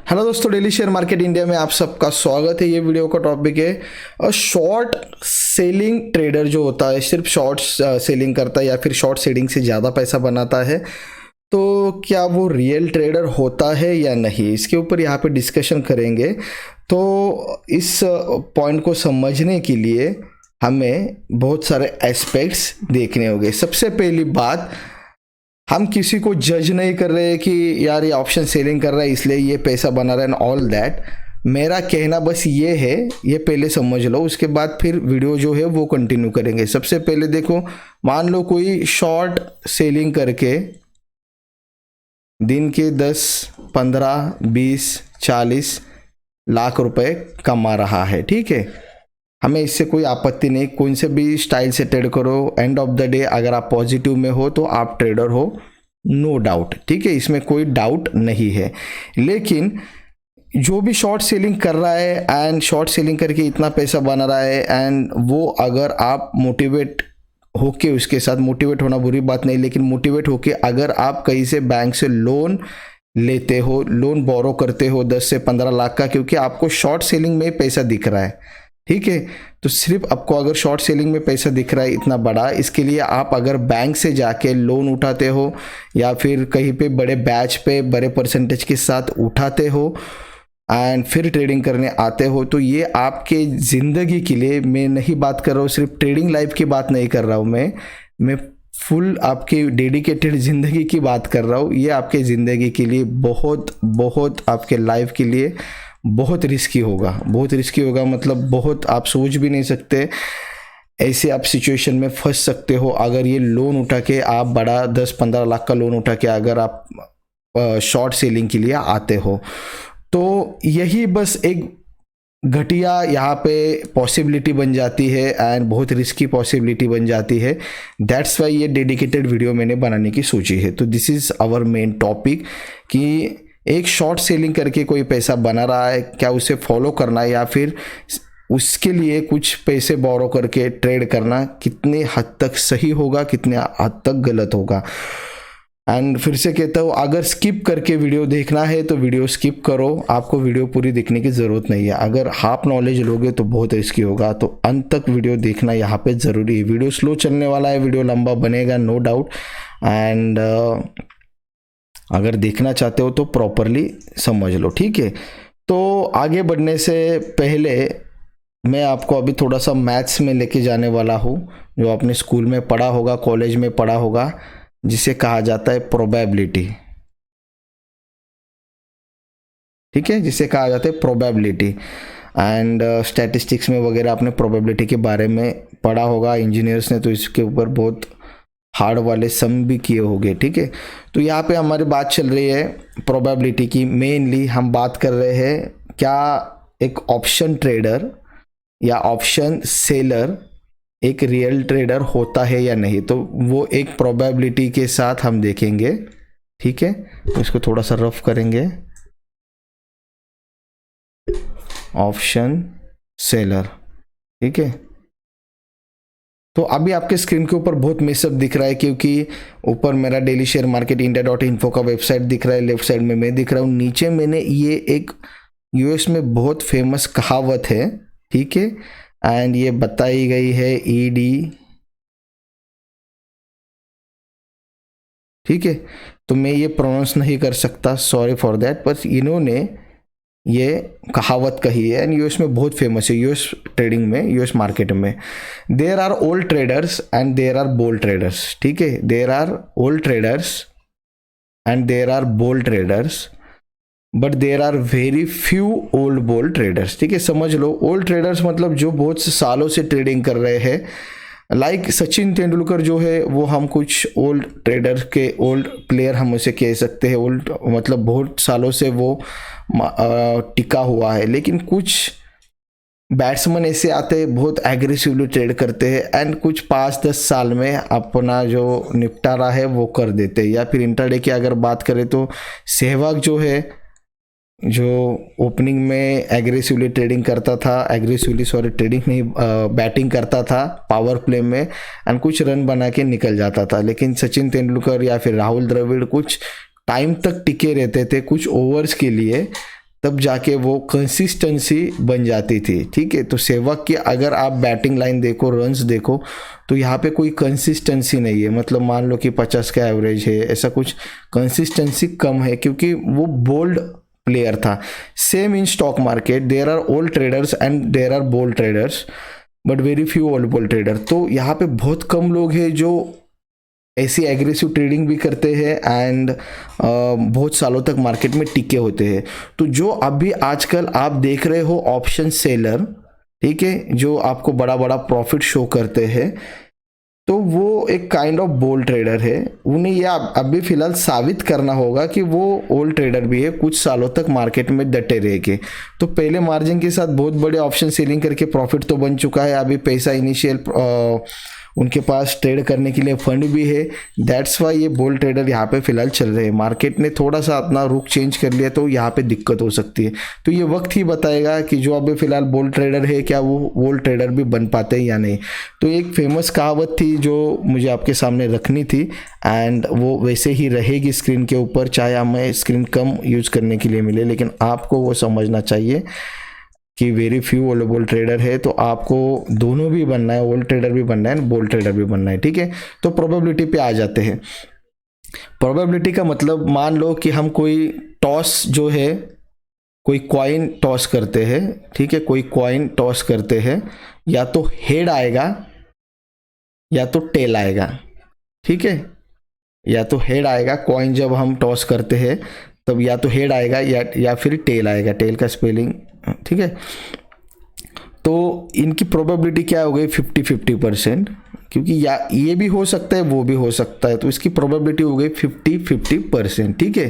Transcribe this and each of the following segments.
Hello दोस्तों, daily share market India में आप सबका स्वागत है। ये वीडियो का टॉपिक है शॉर्ट सेलिंग ट्रेडर जो होता है, सिर्फ शॉर्ट सेलिंग करता है या फिर शॉर्ट सेलिंग से ज़्यादा पैसा बनाता है, तो क्या वो रियल ट्रेडर होता है या नहीं, इसके ऊपर यहाँ पे डिस्कशन करेंगे। तो इस पॉइंट को समझने के लिए हमें बहुत सारे एस्पेक्ट्स देखने होंगे। सबसे पहली बात, हम किसी को जज नहीं कर रहे कि यार ये ऑप्शन सेलिंग कर रहा है इसलिए ये पैसा बना रहा है एंड ऑल दैट। मेरा कहना बस ये है, ये पहले समझ लो, उसके बाद फिर वीडियो जो है वो कंटिन्यू करेंगे। सबसे पहले देखो, मान लो कोई शॉर्ट सेलिंग करके दिन के 10, 15, 20, 40 लाख रुपए कमा रहा है, ठीक है। हमें इससे कोई आपत्ति नहीं, कौन से भी स्टाइल से ट्रेड करो। एंड ऑफ द डे अगर आप पॉजिटिव में हो तो आप ट्रेडर हो, नो डाउट, ठीक है, इसमें कोई डाउट नहीं है। लेकिन जो भी शॉर्ट सेलिंग कर रहा है एंड शॉर्ट सेलिंग करके इतना पैसा बना रहा है, एंड वो अगर आप मोटिवेट होके, उसके साथ मोटिवेट होना बुरी बात नहीं, लेकिन मोटिवेट होके अगर आप कहीं से बैंक से लोन लेते हो, लोन बोरो करते हो 10 से 15 लाख का, क्योंकि आपको शॉर्ट सेलिंग में पैसा दिख रहा है, ठीक है। तो सिर्फ आपको अगर शॉर्ट सेलिंग में पैसा दिख रहा है इतना बड़ा, इसके लिए आप अगर बैंक से जाके लोन उठाते हो या फिर कहीं पे बड़े बैच पे बड़े परसेंटेज के साथ उठाते हो एंड फिर ट्रेडिंग करने आते हो, तो ये आपके ज़िंदगी के लिए, मैं नहीं बात कर रहा हूँ, सिर्फ ट्रेडिंग लाइफ की बात नहीं कर रहा हूँ, मैं फुल आपकी डेडिकेटेड ज़िंदगी की बात कर रहा हूँ। ये आपके ज़िंदगी के लिए बहुत बहुत, आपके लाइफ के लिए बहुत रिस्की होगा, बहुत रिस्की होगा, मतलब बहुत, आप सोच भी नहीं सकते ऐसे आप सिचुएशन में फंस सकते हो अगर ये लोन उठा के आप बड़ा 10-15 लाख का लोन उठा के अगर आप शॉर्ट सेलिंग के लिए आते हो। तो यही बस एक घटिया यहाँ पे पॉसिबिलिटी बन जाती है एंड बहुत रिस्की पॉसिबिलिटी बन जाती है। दैट्स वाई ये डेडिकेटेड वीडियो मैंने बनाने की सोची है। तो this is our main topic कि एक शॉर्ट सेलिंग करके कोई पैसा बना रहा है, क्या उसे फॉलो करना है या फिर उसके लिए कुछ पैसे बोरो करके ट्रेड करना कितने हद तक सही होगा, कितने हद तक गलत होगा। एंड फिर से कहता हूँ, अगर स्किप करके वीडियो देखना है तो वीडियो स्किप करो, आपको वीडियो पूरी देखने की ज़रूरत नहीं है। अगर हाफ नॉलेज लोगे तो बहुत रिस्की होगा, तो अंत तक वीडियो देखना यहाँ पे ज़रूरी है। वीडियो स्लो चलने वाला है, वीडियो लंबा बनेगा, नो डाउट। एंड अगर देखना चाहते हो तो प्रॉपरली समझ लो, ठीक है। तो आगे बढ़ने से पहले मैं आपको अभी थोड़ा सा मैथ्स में लेके जाने वाला हूँ, जो आपने स्कूल में पढ़ा होगा, कॉलेज में पढ़ा होगा, जिसे कहा जाता है प्रोबेबिलिटी, ठीक है, जिसे कहा जाता है प्रोबेबिलिटी। एंड स्टैटिस्टिक्स में वगैरह आपने प्रोबेबिलिटी के बारे में पढ़ा होगा, इंजीनियर्स ने तो इसके ऊपर बहुत हार्ड वाले सम भी किए होंगे, ठीक है। तो यहाँ पे हमारी बात चल रही है प्रोबेबिलिटी की। मेनली हम बात कर रहे हैं क्या एक ऑप्शन ट्रेडर या ऑप्शन सेलर एक रियल ट्रेडर होता है या नहीं, तो वो एक प्रोबेबिलिटी के साथ हम देखेंगे, ठीक है। तो इसको थोड़ा सा रफ करेंगे, ऑप्शन सेलर, ठीक है। तो अभी आपके स्क्रीन के ऊपर बहुत मिसअप दिख रहा है, क्योंकि ऊपर मेरा डेली शेयर मार्केट इंडिया.info का वेबसाइट दिख रहा है, लेफ्ट साइड में मैं दिख रहा हूँ, नीचे मैंने ये एक यूएस में बहुत फेमस कहावत है, ठीक है, एंड ये बताई गई है ईडी, ठीक है। तो मैं ये प्रोनाउंस नहीं कर सकता, सॉरी फॉर दैट, बस इन्होंने ये कहावत कही है एंड यूएस में बहुत फेमस है, यूएस ट्रेडिंग में, यूएस मार्केट में। There are old traders and there are bold traders, ठीक है। There are old traders and there are bold traders, but there are very few old bold traders, ठीक है। समझ लो, old traders मतलब जो बहुत से सालों से ट्रेडिंग कर रहे हैं, लाइक सचिन तेंदुलकर जो है, वो हम कुछ ओल्ड ट्रेडर के, ओल्ड प्लेयर हम उसे कह सकते हैं। ओल्ड मतलब बहुत सालों से वो टिका हुआ है। लेकिन कुछ बैट्समैन ऐसे आते हैं, बहुत एग्रेसिवली ट्रेड करते हैं एंड कुछ 5-10 साल में अपना जो निपटारा है वो कर देते हैं। या फिर इंट्राडे की अगर बात करें तो सहवाग जो है, जो ओपनिंग में एग्रेसिवली ट्रेडिंग करता था, ट्रेडिंग नहीं, बैटिंग करता था पावर प्ले में एंड कुछ रन बना के निकल जाता था। लेकिन सचिन तेंदुलकर या फिर राहुल द्रविड़ कुछ टाइम तक टिके रहते थे, कुछ ओवर्स के लिए, तब जाके वो कंसिस्टेंसी बन जाती थी, ठीक है। तो सहवाग की अगर आप बैटिंग लाइन देखो, रन्स देखो, तो यहाँ पे कोई कंसिस्टेंसी नहीं है। मतलब मान लो कि 50 का एवरेज है, ऐसा कुछ कंसिस्टेंसी कम है, क्योंकि वो बोल्ड प्लेयर था। Same in stock market, there are old traders and there are bold traders, but very few old bold trader. तो यहाँ पे बहुत कम लोग हैं जो ऐसी एग्रेसिव ट्रेडिंग भी करते हैं एंड बहुत सालों तक मार्केट में टिके होते हैं। तो जो अभी आजकल आप देख रहे हो ऑप्शन सेलर, ठीक है, जो आपको बड़ा बड़ा प्रॉफिट शो करते हैं, तो वो एक काइंड ऑफ बोल्ड ट्रेडर है। उन्हें यह अभी फिलहाल साबित करना होगा कि वो ओल्ड ट्रेडर भी है, कुछ सालों तक मार्केट में डटे रह के। तो पहले मार्जिन के साथ बहुत बड़े ऑप्शन सेलिंग करके प्रॉफिट तो बन चुका है, अभी पैसा इनिशियल उनके पास ट्रेड करने के लिए फंड भी है। दैट्स वाई ये बोल्ड ट्रेडर यहाँ पे फिलहाल चल रहे हैं। मार्केट ने थोड़ा सा अपना रुख चेंज कर लिया तो यहाँ पे दिक्कत हो सकती है। तो ये वक्त ही बताएगा कि जो अभी फिलहाल बोल्ड ट्रेडर है क्या वो बोल्ड ट्रेडर भी बन पाते हैं या नहीं। तो एक फेमस कहावत थी जो मुझे आपके सामने रखनी थी एंड वो वैसे ही रहेगी स्क्रीन के ऊपर, चाहे हमें स्क्रीन कम यूज करने के लिए मिले, लेकिन आपको वो समझना चाहिए कि very few old bold trader है। तो आपको दोनों भी बनना है, ओल्ड ट्रेडर भी बनना है, बोल्ड ट्रेडर भी बनना है, ठीक है। तो प्रोबेबिलिटी पे आ जाते हैं। प्रोबेबिलिटी का मतलब, मान लो कि हम कोई टॉस जो है, कोई कॉइन टॉस करते हैं, ठीक है, कोई कॉइन टॉस करते हैं, या तो हेड आएगा या तो टेल आएगा, ठीक है। या तो हेड आएगा, कॉइन जब हम टॉस करते हैं तब या तो हेड आएगा या फिर टेल आएगा, टेल का स्पेलिंग, ठीक है। तो इनकी प्रोबेबिलिटी क्या हो गई, 50-50%, क्योंकि या ये भी हो सकता है वो भी हो सकता है, तो इसकी प्रोबेबिलिटी हो गई 50-50%, ठीक है।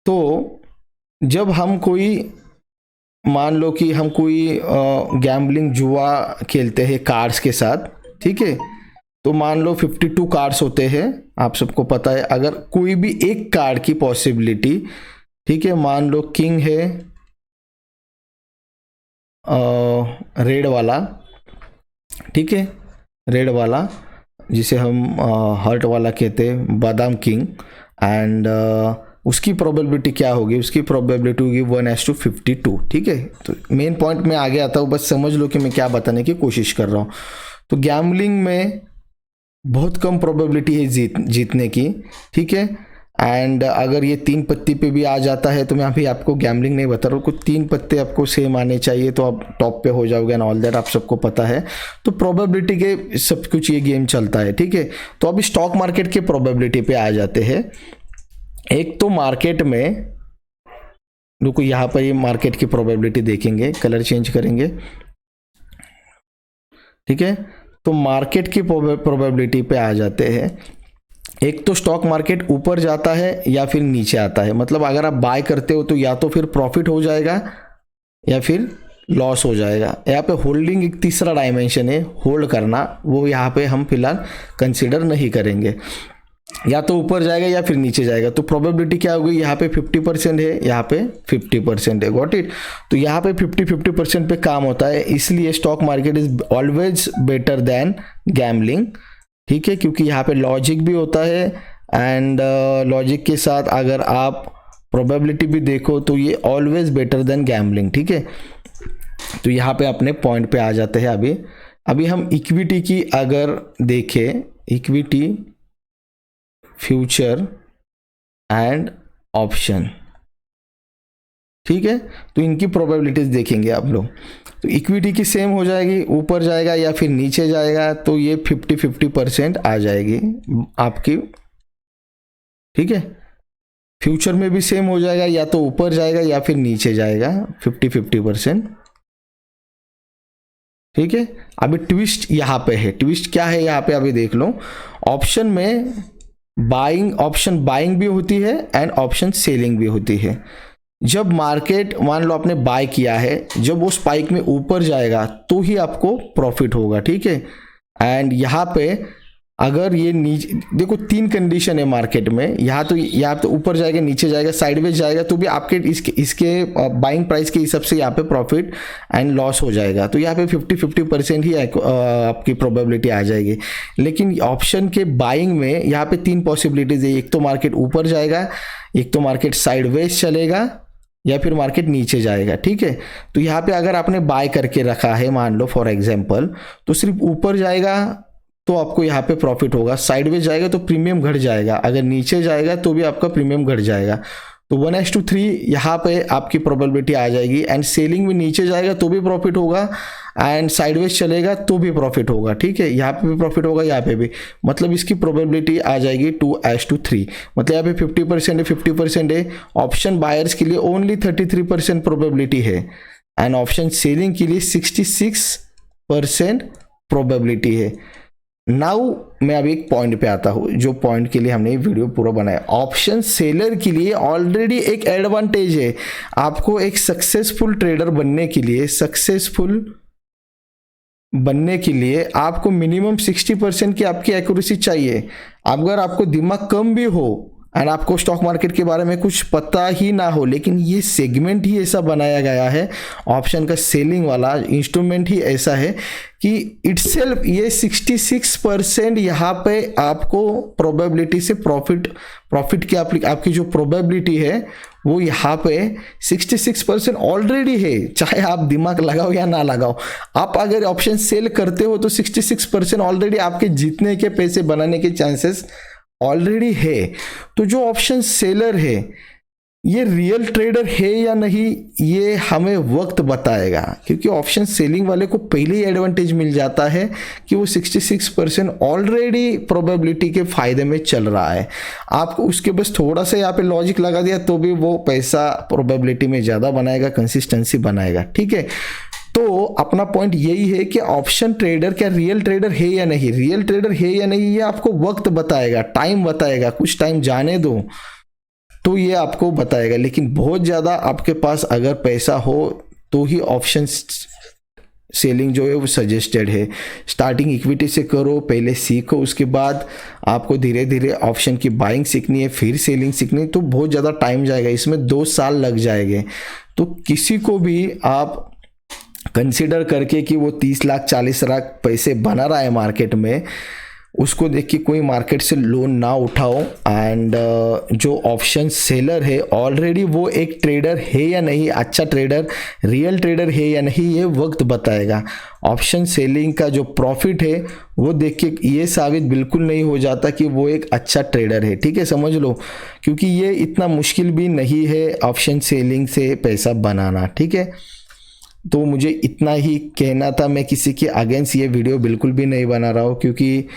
तो जब हम कोई, मान लो कि हम कोई गैम्बलिंग जुआ खेलते हैं कार्ड्स के साथ, ठीक है, तो मान लो 52 कार्ड्स होते हैं, आप सबको पता है। अगर कोई भी एक कार्ड की पॉसिबिलिटी, ठीक है, मान लो किंग है रेड वाला, ठीक है, रेड वाला जिसे हम हर्ट वाला कहते हैं, बादाम किंग, एंड उसकी प्रोबेबिलिटी क्या होगी, उसकी प्रोबेबिलिटी होगी 1:52, ठीक है। तो मेन पॉइंट में आगे आता हूँ, बस समझ लो कि मैं क्या बताने की कोशिश कर रहा हूँ। तो गैम्बलिंग में बहुत कम प्रोबेबिलिटी है जीतने की, ठीक है। एंड अगर ये 3 पत्ती पे भी आ जाता है, तो मैं अभी आपको गैम्बलिंग नहीं बता रहा हूँ, कुछ 3 पत्ते आपको सेम आने चाहिए तो आप टॉप पे हो जाओगे एंड ऑल दैट, आप सबको पता है। तो प्रोबेबिलिटी के सब कुछ ये गेम चलता है, ठीक है। तो अभी स्टॉक मार्केट के प्रोबेबिलिटी पे आ जाते हैं। एक तो मार्केट में, रुको यहाँ पर ये मार्केट की प्रोबेबिलिटी देखेंगे, कलर चेंज करेंगे, ठीक है। तो मार्केट की प्रोबेबिलिटी पे आ जाते हैं। एक तो स्टॉक मार्केट ऊपर जाता है या फिर नीचे आता है, मतलब अगर आप बाय करते हो तो या तो फिर प्रॉफिट हो जाएगा या फिर लॉस हो जाएगा। यहाँ पे होल्डिंग एक तीसरा डायमेंशन है, होल्ड करना, वो यहाँ पे हम फिलहाल कंसिडर नहीं करेंगे। या तो ऊपर जाएगा या फिर नीचे जाएगा। तो प्रोबेबिलिटी क्या होगी, यहाँ पे 50% है, यहाँ पे 50% है, गॉट इट। तो यहाँ पे 50-50% पे काम होता है, इसलिए stock market is always better than gambling, ठीक है, क्योंकि यहाँ पे लॉजिक भी होता है एंड लॉजिक के साथ अगर आप प्रोबेबिलिटी भी देखो तो ये ऑलवेज बेटर देन गैम्बलिंग, ठीक है। तो यहाँ पे अपने पॉइंट पे आ जाते हैं। अभी हम इक्विटी की अगर देखें, इक्विटी, फ्यूचर एंड ऑप्शन, ठीक है, तो इनकी प्रोबेबिलिटीज देखेंगे आप लोग। तो इक्विटी की सेम हो जाएगी, ऊपर जाएगा या फिर नीचे जाएगा, तो ये 50-50% आ जाएगी आपकी, ठीक है। फ्यूचर में भी सेम हो जाएगा, या तो ऊपर जाएगा या फिर नीचे जाएगा, 50-50%, ठीक है। अभी ट्विस्ट यहाँ पे है, ट्विस्ट क्या है यहाँ पे अभी देख लो। ऑप्शन में ऑप्शन बाइंग भी होती है एंड ऑप्शन सेलिंग भी होती है। जब मार्केट, मान लो आपने बाय किया है, जब वो स्पाइक में ऊपर जाएगा तो ही आपको प्रॉफिट होगा, ठीक है। एंड यहाँ पे अगर ये नीचे, देखो 3 कंडीशन है मार्केट में, यहाँ तो ऊपर जाएगा, नीचे जाएगा, साइडवेज जाएगा, तो भी आपके इसके बाइंग प्राइस के हिसाब से यहाँ पे प्रॉफिट एंड लॉस हो जाएगा। तो यहाँ पे 50-50% ही आपकी प्रोबेबिलिटी आ जाएगी। लेकिन ऑप्शन के बाइंग में यहाँ पे 3 पॉसिबिलिटीज है, एक तो मार्केट ऊपर जाएगा, एक तो मार्केट साइडवेज चलेगा या फिर मार्केट नीचे जाएगा, ठीक है। तो यहाँ पे अगर आपने बाय करके रखा है मान लो फॉर एग्जांपल, तो सिर्फ ऊपर जाएगा तो आपको यहाँ पे प्रॉफिट होगा, साइडवेज जाएगा तो प्रीमियम घट जाएगा, अगर नीचे जाएगा तो भी आपका प्रीमियम घट जाएगा। तो 1:3 यहाँ पे आपकी प्रोबेबिलिटी आ जाएगी। एंड सेलिंग में नीचे जाएगा तो भी प्रॉफिट होगा, एंड साइडवेज चलेगा तो भी प्रॉफिट होगा, ठीक है। यहाँ पे भी प्रॉफिट होगा, यहाँ पे भी, मतलब इसकी प्रोबेबिलिटी आ जाएगी 2:3। मतलब यहाँ पे 50% है, 50% है। ऑप्शन बायर्स के लिए ओनली 33% प्रोबेबिलिटी है, एंड ऑप्शन सेलिंग के लिए 66% प्रोबेबिलिटी है। नाउ मैं अभी एक पॉइंट पे आता हूँ, जो पॉइंट के लिए हमने ये वीडियो पूरा बनाया। ऑप्शन सेलर के लिए ऑलरेडी एक एडवांटेज है। आपको एक सक्सेसफुल ट्रेडर बनने के लिए आपको मिनिमम 60% की आपकी एक्यूरेसी चाहिए। अगर आपको दिमाग कम भी हो एंड आपको स्टॉक मार्केट के बारे में कुछ पता ही ना हो, लेकिन ये सेगमेंट ही ऐसा बनाया गया है, ऑप्शन का सेलिंग वाला इंस्ट्रूमेंट ही ऐसा है कि इटसेल्फ ये 66% यहाँ पे आपको प्रोबेबिलिटी से प्रॉफिट की आपकी जो प्रोबेबिलिटी है वो यहाँ पे 66% ऑलरेडी है। चाहे आप दिमाग लगाओ या ना लगाओ, आप अगर ऑप्शन सेल करते हो तो 66% ऑलरेडी आपके जीतने के, पैसे बनाने के चांसेस ऑलरेडी है। तो जो ऑप्शन सेलर है ये रियल ट्रेडर है या नहीं, ये हमें वक्त बताएगा, क्योंकि ऑप्शन सेलिंग वाले को पहले ही एडवांटेज मिल जाता है कि वो 66% ऑलरेडी प्रोबेबिलिटी के फायदे में चल रहा है। आपको उसके बस थोड़ा सा यहाँ पे लॉजिक लगा दिया तो भी वो पैसा प्रोबेबिलिटी में ज़्यादा बनाएगा, कंसिस्टेंसी बनाएगा, ठीक है। तो अपना पॉइंट यही है कि ऑप्शन ट्रेडर क्या रियल ट्रेडर है या नहीं, रियल ट्रेडर है या नहीं ये आपको वक्त बताएगा, टाइम बताएगा। कुछ टाइम जाने दो तो ये आपको बताएगा। लेकिन बहुत ज़्यादा आपके पास अगर पैसा हो तो ही ऑप्शन सेलिंग जो है वो सजेस्टेड है। स्टार्टिंग इक्विटी से करो, पहले सीखो, उसके बाद आपको धीरे धीरे ऑप्शन की बाइंग सीखनी है, फिर सेलिंग सीखनी है, तो बहुत ज़्यादा टाइम जाएगा, इसमें 2 साल लग जाएंगे। तो किसी को भी आप कंसिडर करके कि वो 30 लाख 40 लाख पैसे बना रहा है मार्केट में, उसको देख के कोई मार्केट से लोन ना उठाओ। एंड जो ऑप्शन सेलर है ऑलरेडी वो एक ट्रेडर है या नहीं, अच्छा ट्रेडर, रियल ट्रेडर है या नहीं, ये वक्त बताएगा। ऑप्शन सेलिंग का जो प्रॉफिट है वो देख के ये साबित बिल्कुल नहीं हो जाता कि वो एक अच्छा ट्रेडर है, ठीक है, समझ लो। क्योंकि ये इतना मुश्किल भी नहीं है ऑप्शन सेलिंग से पैसा बनाना, ठीक है। तो मुझे इतना ही कहना था, मैं किसी के अगेंस्ट ये वीडियो बिल्कुल भी नहीं बना रहा हूँ, क्योंकि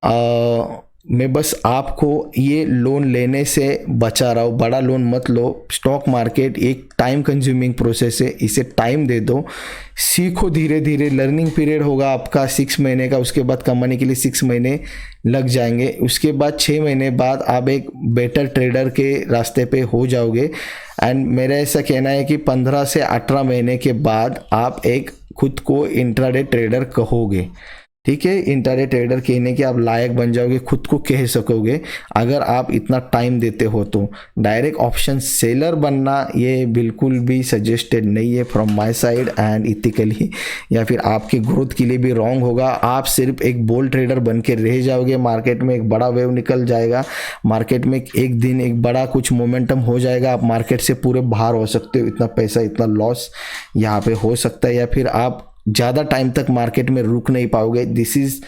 मैं बस आपको ये लोन लेने से बचा रहा हूँ। बड़ा लोन मत लो, स्टॉक मार्केट एक टाइम कंज्यूमिंग प्रोसेस है, इसे टाइम दे दो, सीखो धीरे धीरे। लर्निंग पीरियड होगा आपका 6 महीने का, उसके बाद कमाने के लिए 6 महीने लग जाएंगे, उसके बाद 6 महीने बाद आप एक बेटर ट्रेडर के रास्ते पे हो जाओगे। एंड मेरा ऐसा कहना है कि 15 से 18 महीने के बाद आप एक खुद को इंट्राडे ट्रेडर कहोगे, ठीक है। इंट्राडे ट्रेडर कहने के आप लायक बन जाओगे, खुद को कह सकोगे अगर आप इतना टाइम देते हो तो। डायरेक्ट ऑप्शन सेलर बनना ये बिल्कुल भी सजेस्टेड नहीं है from my side, and ethically या फिर आपके ग्रोथ के लिए भी रॉन्ग होगा। आप सिर्फ एक बोल्ड ट्रेडर बन के रह जाओगे, मार्केट में एक बड़ा वेव निकल जाएगा, मार्केट में एक दिन एक बड़ा कुछ मोमेंटम हो जाएगा, आप मार्केट से पूरे बाहर हो सकते हो, इतना पैसा इतना लॉस यहाँ पे हो सकता है, या फिर आप ज़्यादा टाइम तक मार्केट में रुक नहीं पाओगे। दिस इज़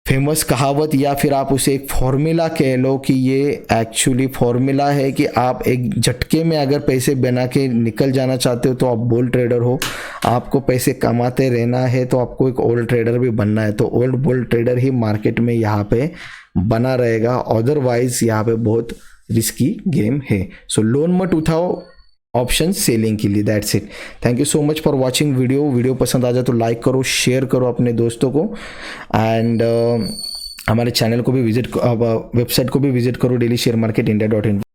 फेमस कहावत, या फिर आप उसे एक फॉर्मूला कह लो कि ये एक्चुअली फॉर्मूला है कि आप एक झटके में अगर पैसे बना के निकल जाना चाहते हो तो आप बोल्ड ट्रेडर हो, आपको पैसे कमाते रहना है तो आपको एक ओल्ड ट्रेडर भी बनना है, तो ओल्ड बोल्ड ट्रेडर ही मार्केट में यहाँ पे बना रहेगा, अदरवाइज यहाँ पे बहुत रिस्की गेम है। सो लोन मत उठाओ ऑप्शन सेलिंग के लिए। That's it, thank you so much for watching video पसंद आ जाए तो लाइक करो, शेयर करो अपने दोस्तों को, एंड हमारे चैनल को भी विजिट, वेबसाइट को भी विजिट करो, dailysharemarketindia.in।